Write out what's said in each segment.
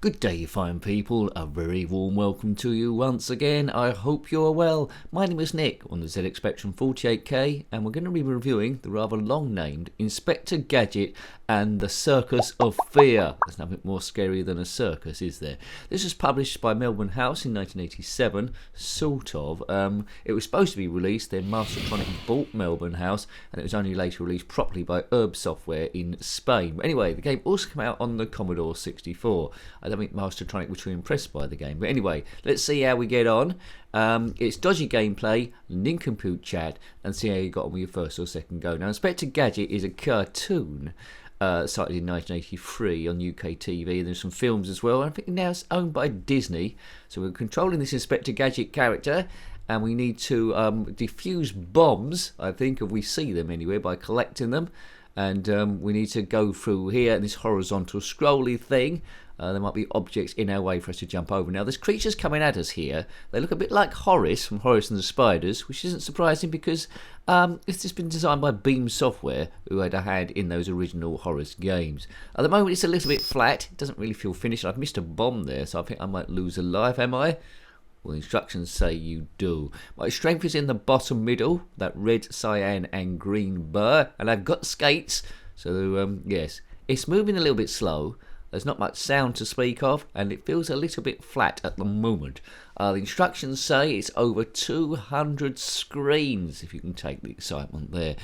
Good day, you fine people. A very warm welcome to you once again. I hope you're well. My name is Nick on the ZX Spectrum 48K, and we're going to be reviewing the rather long-named Inspector Gadget and the Circus of Fear. There's nothing more scary than a circus, is there? This was published by Melbourne House in 1987, sort of. It was supposed to be released, then Mastertronic bought Melbourne House, and it was only later released properly by Erbe Software in Spain. But anyway, the game also came out on the Commodore 64. I don't think Mastertronic were too impressed by the game. But anyway, let's see how we get on. It's dodgy gameplay, nincompoop chat, and see how you got on with your first or second go. Now, Inspector Gadget is a cartoon started in 1983 on UK TV. There's some films as well. I think now it's owned by Disney. So we're controlling this Inspector Gadget character, and we need to defuse bombs, I think, if we see them anywhere, by collecting them. And we need to go through here in this horizontal scrolly thing. There might be objects in our way for us to jump over. Now, there's creatures coming at us here. They look a bit like Horace from Horace and the Spiders, which isn't surprising because it's just been designed by Beam Software, who had a hand in those original Horace games. At the moment, it's a little bit flat. It doesn't really feel finished. I've missed a bomb there, so I think I might lose a life, am I? Well, the instructions say you do. My strength is in the bottom middle, that red, cyan and green bar, and I've got skates, so yes. It's moving a little bit slow. There's not much sound to speak of, and it feels a little bit flat at the moment. The instructions say it's over 200 screens, if you can take the excitement there.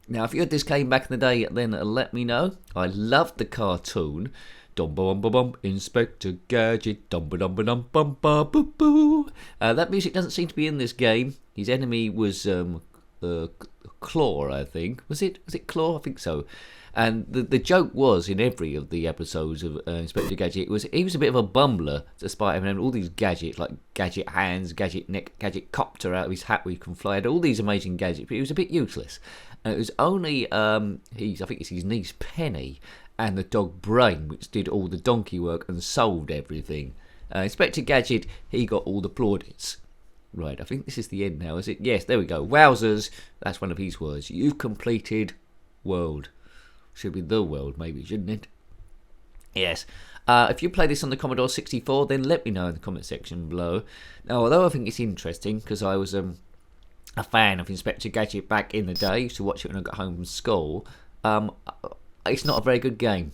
Now, if you had this game back in the day, then let me know. I loved the cartoon. Dum-ba-dum-ba-bum, Inspector Gadget, dum-ba-dum-ba-dum-bum-ba-boo-boo. That music doesn't seem to be in this game. His enemy was Claw, I think. Was it Claw? I think so. And the joke was, in every of the episodes of Inspector Gadget, he was a bit of a bumbler, despite having all these gadgets, like gadget hands, gadget neck, gadget copter out of his hat where he can fly, had all these amazing gadgets, but he was a bit useless. And it was only, I think it's his niece Penny and the dog Brain, which did all the donkey work and solved everything. Inspector Gadget, he got all the plaudits. Right, I think this is the end now, is it? Yes, there we go. Wowzers, that's one of his words. You've completed world. Should be the world, maybe, shouldn't it? Yes. If you play this on the Commodore 64, then let me know in the comment section below. Now, although I think it's interesting, because I was a fan of Inspector Gadget back in the day, I used to watch it when I got home from school, it's not a very good game.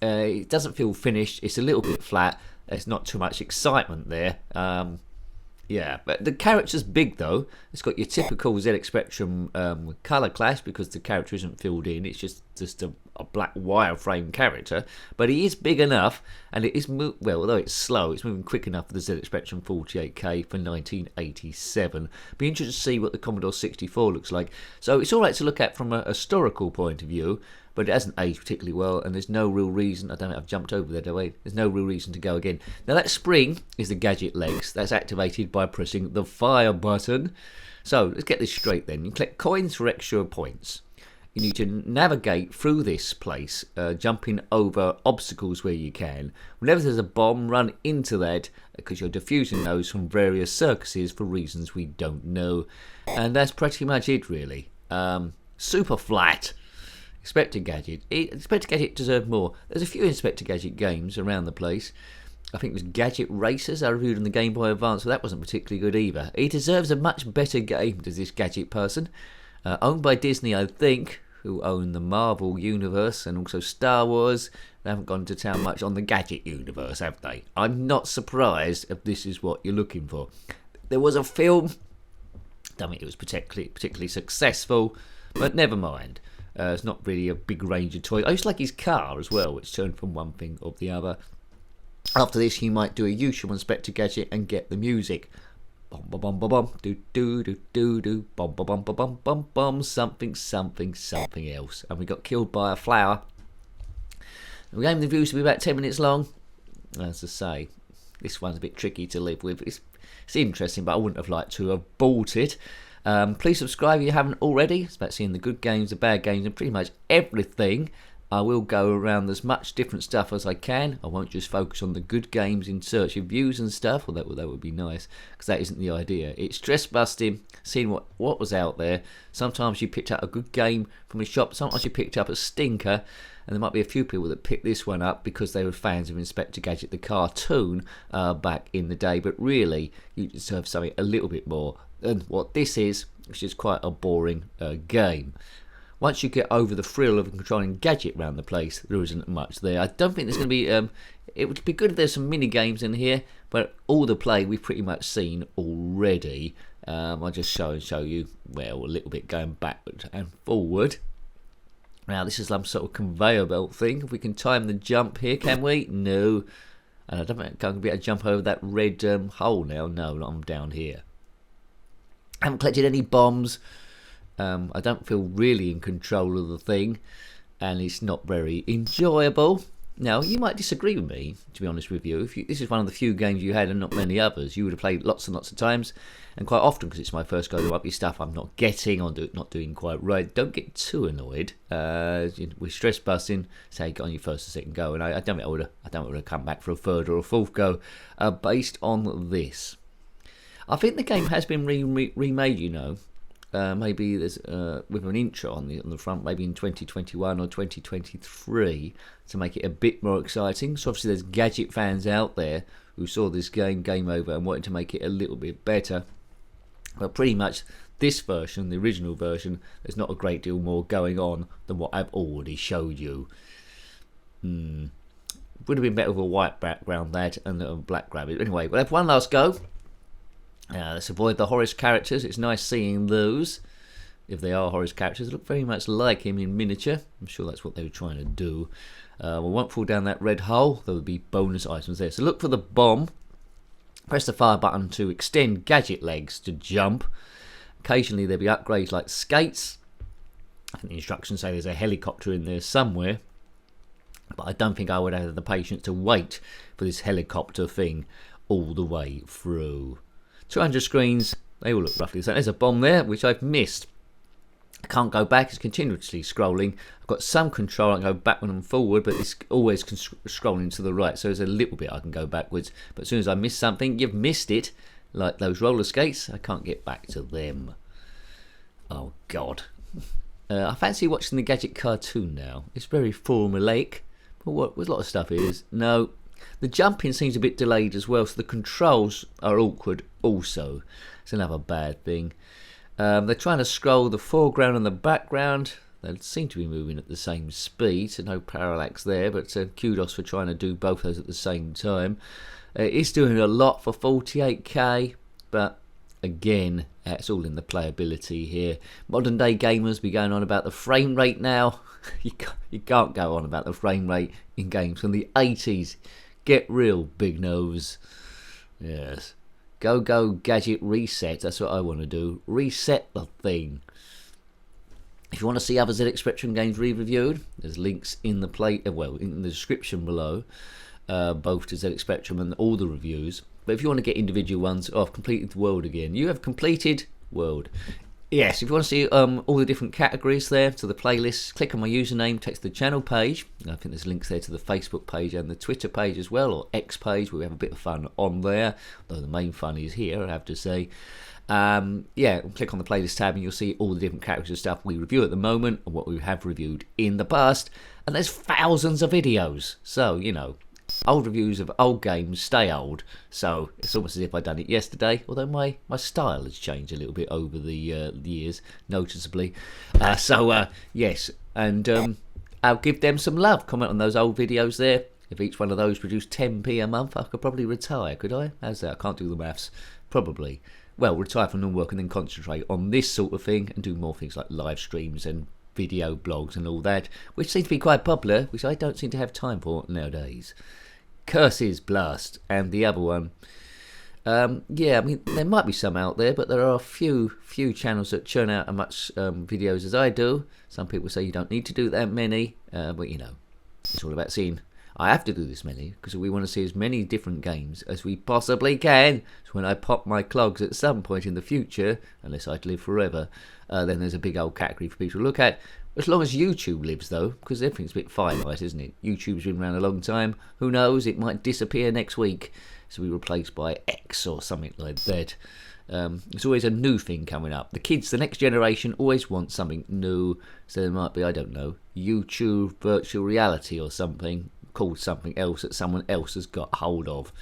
It doesn't feel finished. It's a little bit flat. There's not too much excitement there. Yeah, but the character's big though. It's got your typical ZX Spectrum colour clash because the character isn't filled in. It's just a black wireframe character. But he is big enough, and it is although it's slow, it's moving quick enough for the ZX Spectrum 48K for 1987. Be interested to see what the Commodore 64 looks like. So it's all right to look at from a historical point of view, but it hasn't aged particularly well, and there's no real reason. I don't know, I've jumped over there, do I? There's no real reason to go again. Now, that spring is the gadget legs. That's activated by pressing the fire button. So, let's get this straight then. You collect coins for extra points. You need to navigate through this place, jumping over obstacles where you can. Whenever there's a bomb, run into that, because you're defusing those from various circuses for reasons we don't know. And that's pretty much it, really. Super flat. Inspector Gadget. Inspector Gadget deserved more. There's a few Inspector Gadget games around the place. I think it was Gadget Racers I reviewed on the Game Boy Advance, so that wasn't particularly good either. He deserves a much better game, does this Gadget person. Owned by Disney, I think, who own the Marvel Universe and also Star Wars. They haven't gone to town much on the Gadget Universe, have they? I'm not surprised if this is what you're looking for. There was a film. Don't think it was particularly successful, but never mind. It's not really a big range of toys. I used to like his car as well, which turned from one thing or the other. After this, you might do a usual Inspector Gadget and get the music. Bum bum bum bum bum, do do do do do, bum bum bum bum bum bum bum, something something something else. And we got killed by a flower. The game reviews to be about 10 minutes long. As I say, this one's a bit tricky to live with. It's interesting, but I wouldn't have liked to have bought it. Please subscribe if you haven't already. It's about seeing the good games, the bad games, and pretty much everything. I will go around as much different stuff as I can. I won't just focus on the good games in search of views and stuff, or that would be nice, because that isn't the idea. It's stress busting, seeing what was out there. Sometimes you picked up a good game from a shop, sometimes you picked up a stinker, and there might be a few people that picked this one up because they were fans of Inspector Gadget the cartoon back in the day, but really you deserve something a little bit more than what this is, which is quite a boring game. Once you get over the thrill of controlling Gadget around the place, there isn't much there. I don't think there's going to be... it would be good if there's some mini games in here, but all the play we've pretty much seen already. I'll just show you, well, a little bit going backward and forward. Now, this is some sort of conveyor belt thing. If we can time the jump here, can we? No. And I don't think I'm going to be able to jump over that red hole now. No, I'm down here. I haven't collected any bombs. I don't feel really in control of the thing, and it's not very enjoyable. Now, you might disagree with me, to be honest with you. This is one of the few games you had and not many others. You would have played lots and lots of times, and quite often, because it's my first go, there might be stuff I'm not getting or not doing quite right. Don't get too annoyed. With stress busting, say get on your first or second go, and I don't think I would have come back for a third or a fourth go based on this. I think the game has been remade, you know. Maybe there's with an intro on the front, maybe in 2021 or 2023, to make it a bit more exciting. So obviously there's Gadget fans out there who saw this game over and wanted to make it a little bit better. But pretty much this version, the original version, there's not a great deal more going on than what I've already showed you. Would have been better with a white background that and a black rabbit. Anyway, we'll have one last go. Let's avoid the Horace characters. It's nice seeing those. If they are Horace characters, they look very much like him in miniature. I'm sure that's what they were trying to do. We won't fall down that red hole. There will be bonus items there. So look for the bomb. Press the fire button to extend Gadget legs to jump. Occasionally there'll be upgrades like skates. I think the instructions say there's a helicopter in there somewhere. But I don't think I would have the patience to wait for this helicopter thing all the way through. 200 screens, they all look roughly the same. There's a bomb there, which I've missed. I can't go back, it's continuously scrolling. I've got some control, I can go backward and forward, but it's always scrolling to the right. So there's a little bit I can go backwards. But as soon as I miss something, you've missed it. Like those roller skates, I can't get back to them. Oh, God. I fancy watching the Gadget cartoon now. It's very formulaic. But what a lot of stuff is. No. The jumping seems a bit delayed as well, so the controls are awkward also. It's another bad thing. They're trying to scroll the foreground and the background. They seem to be moving at the same speed, so no parallax there, but kudos for trying to do both those at the same time. It's doing a lot for 48k, but again, it's all in the playability here. Modern day gamers be going on about the frame rate now. You can't go on about the frame rate in games from the 80s. Get real, big nose. Yes. Go Gadget reset. That's what I want to do. Reset the thing. If you want to see other zxspectrum games re-reviewed, there's links in the in the description below, both to zxspectrum and all the reviews. But if you want to get individual ones, I've completed the world again. You have completed world. Yes, if you want to see all the different categories there to the playlist, click on my username, takes to the channel page. I think there's links there to the Facebook page and the Twitter page as well, or X page, where we have a bit of fun on there. Though the main fun is here, I have to say. Click on the playlist tab and you'll see all the different categories of stuff we review at the moment and what we have reviewed in the past. And there's thousands of videos. So, you know, old reviews of old games stay old. So it's almost as if I'd done it yesterday, although my style has changed a little bit over the years, noticeably. Yes, and I'll give them some love. Comment on those old videos there. If each one of those produced 10p a month, I could probably retire, could I? How's that? I can't do the maths. Probably. Well, retire from non-work and then concentrate on this sort of thing and do more things like live streams and video blogs and all that, which seems to be quite popular, which I don't seem to have time for nowadays. Curses Blast and the other one. I mean, there might be some out there, but there are a few channels that churn out as much videos as I do. Some people say you don't need to do that many, but you know, it's all about seeing. I have to do this many because we want to see as many different games as we possibly can. So when I pop my clogs at some point in the future, unless I live forever, then there's a big old category for people to look at. As long as YouTube lives, though, because everything's a bit finite, isn't it? YouTube's been around a long time. Who knows? It might disappear next week, so be replaced by X or something like that. There's always a new thing coming up. The kids, the next generation, always want something new. So there might be, I don't know, YouTube virtual reality or something called something else that someone else has got hold of.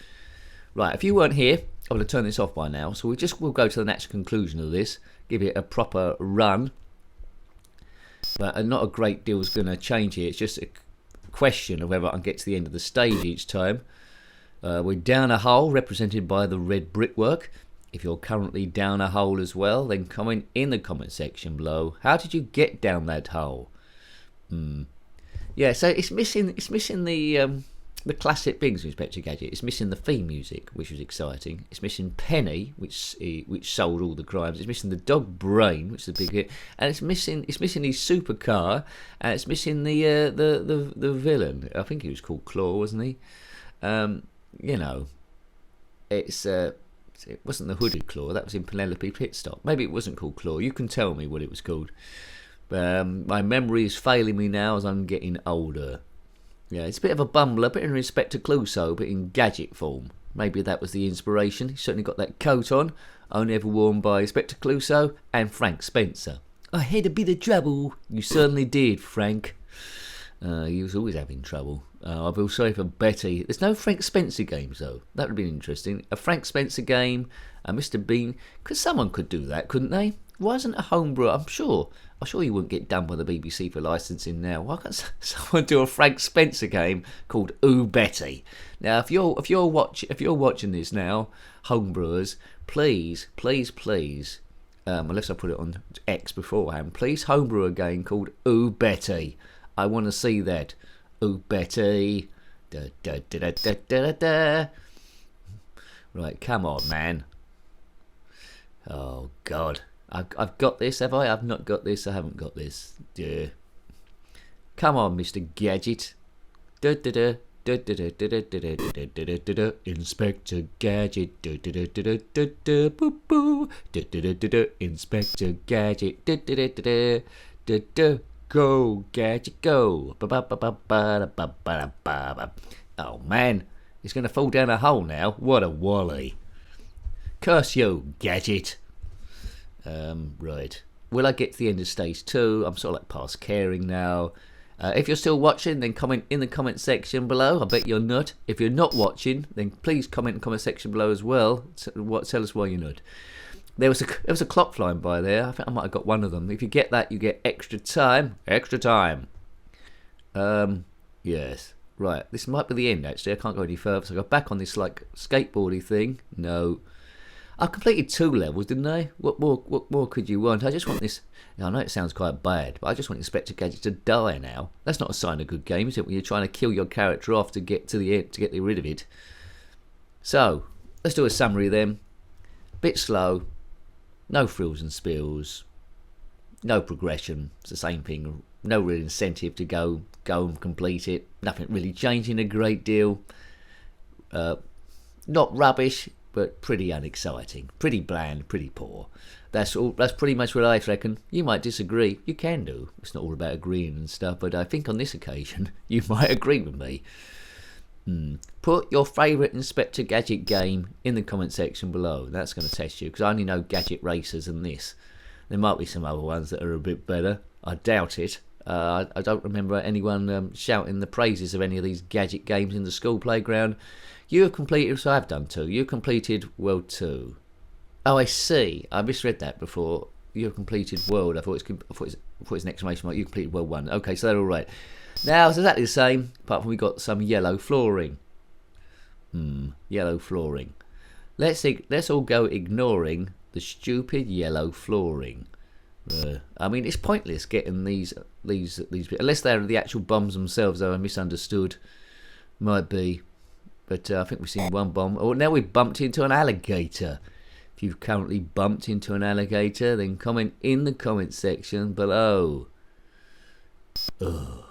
Right, if you weren't here, I would have turned this off by now. So we'll go to the natural conclusion of this, give it a proper run. But not a great deal's going to change here. It's just a question of whether I can get to the end of the stage each time. We're down a hole, represented by the red brickwork. If you're currently down a hole as well, then comment in the comment section below. How did you get down that hole? Yeah, so it's missing the classic things with Inspector Gadget. It's missing the theme music, which was exciting. It's missing Penny, which sold all the crimes. It's missing the dog Brain, which is a big hit, and it's missing his supercar, and it's missing the villain. I think he was called Claw, wasn't he? You know, it wasn't the hooded Claw. That was in Penelope Pitstop. Maybe it wasn't called Claw. You can tell me what it was called. My memory is failing me now as I'm getting older. Yeah, it's a bit of a bumbler, a bit of Inspector Clouseau, but in gadget form. Maybe that was the inspiration. He certainly got that coat on, only ever worn by Inspector Clouseau and Frank Spencer. I had a bit of trouble. You certainly did, Frank. He was always having trouble. I feel sorry for Betty. There's no Frank Spencer games, though. That would have been interesting. A Frank Spencer game, a Mr. Bean. Because someone could do that, couldn't they? Why isn't a homebrew? I'm sure you wouldn't get done by the BBC for licensing now. Why can't someone do a Frank Spencer game called Ooh Betty? Now, if you're watching this now, homebrewers, please, unless I put it on X beforehand, please homebrew a game called Ooh Betty. I want to see that. Ooh Betty. Da, da, da, da, da, da, da. Right, come on, man. Oh God. I've got this, have I? I've not got this. I haven't got this. Duh. Come on, Mr. Gadget. Da, da, da, da, da, da, da, da, da, da, da, da, da. Inspector Gadget. Da, da, da, da, da, da, boo, boo. Da, da, da, da, da. Inspector Gadget. Da, da, da, da, da, da, da. Go, Gadget, go. Ba, ba, ba, ba, ba, ba, ba, ba, ba. Oh, man. He's going to fall down a hole now. What a wally. Curse you, Gadget. Right. Will I get to the end of stage 2? I'm sort of like past caring now. If you're still watching, then comment in the comment section below. I bet you're not. If you're not watching, then please comment in the comment section below as well. Tell us why you're not. There was a clock flying by there. I think I might have got one of them. If you get that, you get extra time. Extra time. Yes. Right. This might be the end, actually. I can't go any further. So I go back on this, like, skateboardy thing. No. I completed 2 levels, didn't I? What more could you want? I just want this. I know it sounds quite bad, but I just want Inspector Gadget to die now. That's not a sign of good game, is it? When you're trying to kill your character off to get to the end, to get rid of it. So let's do a summary then. Bit slow, no frills and spills, no progression. It's the same thing. No real incentive to go and complete it. Nothing really changing a great deal. Not rubbish, but pretty unexciting, pretty bland, pretty poor. That's all. That's pretty much what I reckon. You might disagree. You can do. It's not all about agreeing and stuff, but I think on this occasion you might agree with me. Put your favourite Inspector Gadget game in the comment section below. That's going to test you, because I only know Gadget Racers and this. There might be some other ones that are a bit better. I doubt it. I don't remember anyone shouting the praises of any of these Gadget games in the school playground. You have completed, so I've done 2. You completed World 2. Oh, I see. I misread that before. You have completed World. I thought it's an exclamation mark. You completed World 1. Okay, so they're all right. Now, it's exactly the same, apart from we got some yellow flooring. Yellow flooring. Let's all go ignoring the stupid yellow flooring. I mean, it's pointless getting these unless they're the actual bombs themselves, though I misunderstood. Might be. But I think we've seen one bomb. Oh, now we've bumped into an alligator. If you've currently bumped into an alligator, then comment in the comment section below. Ugh.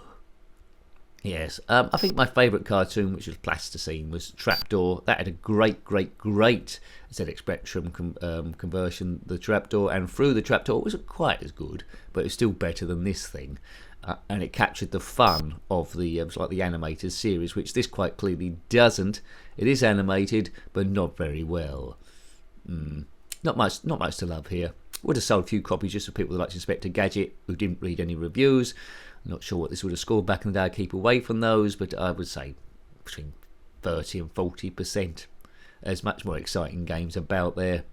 Yes, I think my favourite cartoon, which was Plasticine, was Trapdoor. That had a great ZX Spectrum conversion, the Trapdoor, and Through the Trapdoor wasn't quite as good, but it's still better than this thing. And it captured the fun of the like the animated series, which this quite clearly doesn't. It is animated, but not very well. Not much to love here. Would have sold a few copies just for people that liked Inspector Gadget who didn't read any reviews. I'm not sure what this would have scored back in the day. I keep away from those, but I would say between 30 and 40%. There's much more exciting games about there,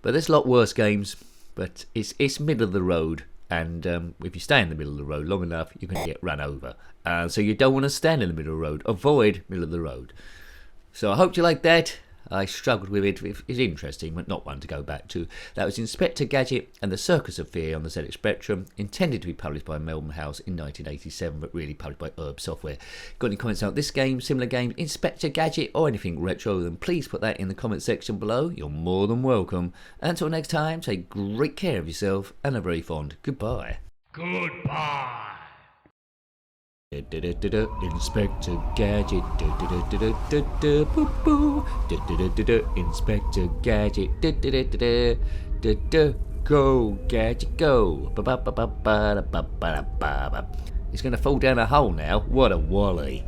but there's a lot worse games. But it's middle of the road, and if you stay in the middle of the road long enough, you're going to get run over. So you don't want to stand in the middle of the road. Avoid middle of the road. So I hope you like that. I struggled with it. It's interesting, but not one to go back to. That was Inspector Gadget and the Circus of Fear on the ZX Spectrum, intended to be published by Melbourne House in 1987, but really published by Erbe Software. Got any comments about this game, similar games, Inspector Gadget, or anything retro, then please put that in the comment section below. You're more than welcome. Until next time, take great care of yourself, and a very fond goodbye. Goodbye. Inspector Gadget, Inspector Gadget, go Gadget, go. He's going to fall down a hole now. What a wally.